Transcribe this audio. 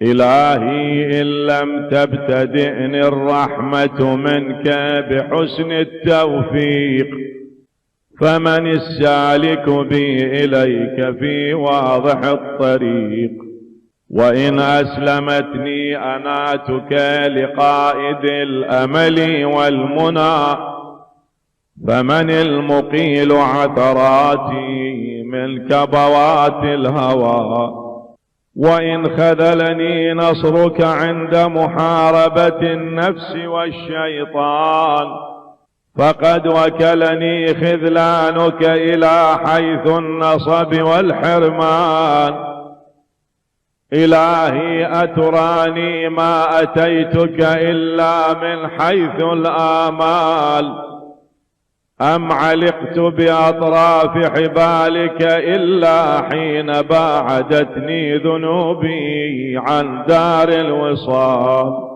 إلهي إن لم تبتدئني الرحمة منك بحسن التوفيق، فمن السالك بي إليك في واضح الطريق. وإن أسلمتني أناتك لقائد الأمل والمنى، فمن المقيل عثراتي من كبوات الهوى. وإن خذلني نصرك عند محاربة النفس والشيطان، فقد وكلني خذلانك إلى حيث النصب والحرمان. إلهي أتراني ما أتيتك إلا من حيث الآمال، أم علقت بأطراف حبالك إلا حين باعدتني ذنوبي عن دار الوصال.